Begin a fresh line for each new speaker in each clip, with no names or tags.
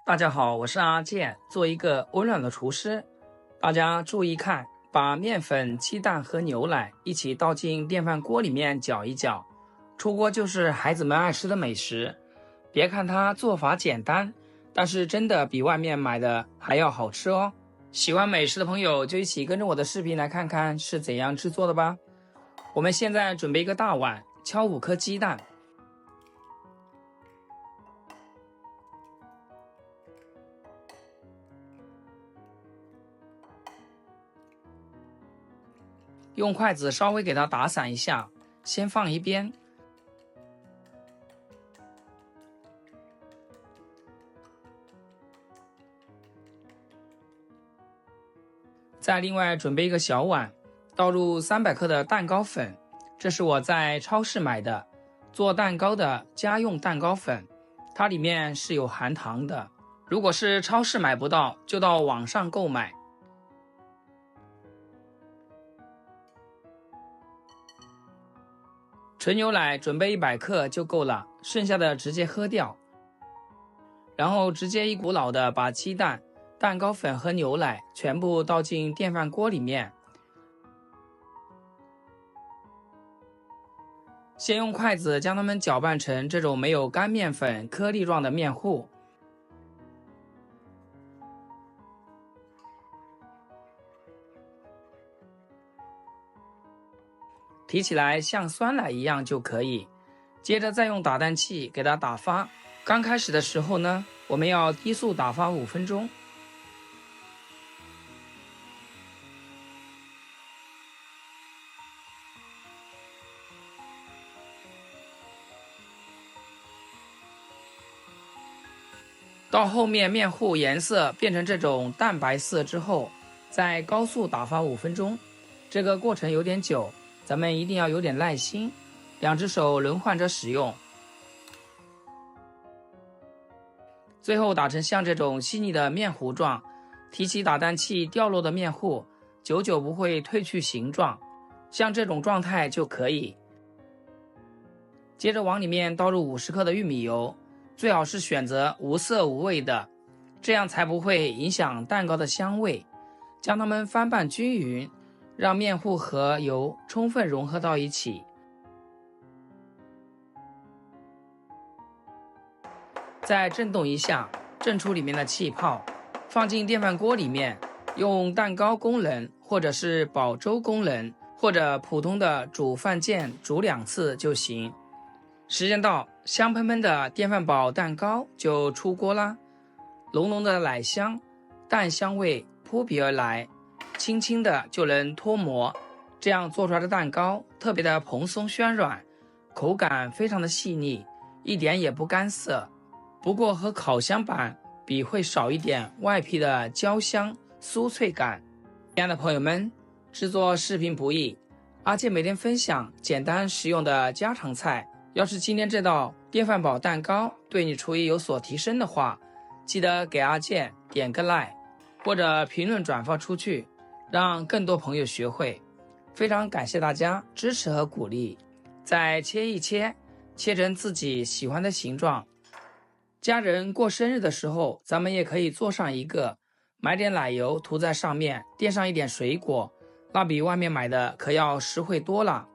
大家好，我是阿健，做一个温暖的厨师。大家注意看，把面粉、鸡蛋和牛奶一起倒进电饭锅里面搅一搅，出锅就是孩子们爱吃的美食。别看它做法简单，但是真的比外面买的还要好吃哦。喜欢美食的朋友就一起跟着我的视频来看看是怎样制作的吧。我们现在准备一个大碗，敲5颗鸡蛋。用筷子稍微给它打散一下，先放一边。再另外准备一个小碗，倒入300克的蛋糕粉，这是我在超市买的，做蛋糕的家用蛋糕粉，它里面是有含糖的。如果是超市买不到，就到网上购买。纯牛奶准备100克就够了，剩下的直接喝掉。然后直接一股脑的把鸡蛋、蛋糕粉和牛奶全部倒进电饭锅里面。先用筷子将它们搅拌成这种没有干面粉颗粒状的面糊。提起来像酸奶一样就可以，接着再用打蛋器给它打发。刚开始的时候呢，我们要低速打发5分钟。到后面面糊颜色变成这种淡白色之后，再高速打发5分钟。这个过程有点久，咱们一定要有点耐心，2只手轮换着使用。最后打成像这种细腻的面糊状，提起打蛋器掉落的面糊，久久不会褪去形状，像这种状态就可以。接着往里面倒入50克的玉米油，最好是选择无色无味的，这样才不会影响蛋糕的香味。将它们翻拌均匀，让面糊和油充分融合到一起。再震动一下，震出里面的气泡，放进电饭锅里面，用蛋糕功能或者是煲粥功能，或者普通的煮饭键煮2次就行。时间到，香喷喷的电饭煲蛋糕就出锅啦，浓浓的奶香、蛋香味扑鼻而来，轻轻的就能脱模。这样做出来的蛋糕特别的蓬松暄软，口感非常的细腻，一点也不干涩。不过和烤箱版比会少一点外皮的焦香酥脆感。亲爱的朋友们，制作视频不易，阿健每天分享简单实用的家常菜。要是今天这道电饭煲蛋糕对你厨艺有所提升的话，记得给阿健点个 like， 或者评论转发出去，让更多朋友学会。非常感谢大家支持和鼓励。再切一切，切成自己喜欢的形状。家人过生日的时候，咱们也可以做上一个，买点奶油涂在上面，垫上一点水果，那比外面买的可要实惠多了。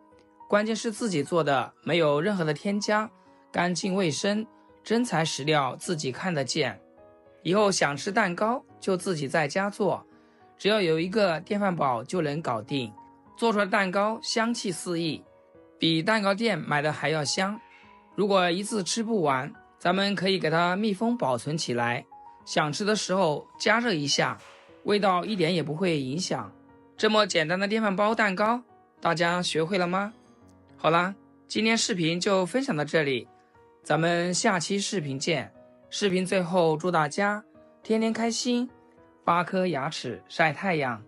关键是自己做的，没有任何的添加，干净卫生，真材实料，自己看得见。以后想吃蛋糕就自己在家做，只要有一个电饭煲就能搞定。做出来的蛋糕香气四溢，比蛋糕店买的还要香。如果一次吃不完，咱们可以给它密封保存起来，想吃的时候加热一下，味道一点也不会影响。这么简单的电饭煲蛋糕，大家学会了吗？好啦，今天视频就分享到这里，咱们下期视频见。视频最后祝大家天天开心，8颗牙齿晒太阳。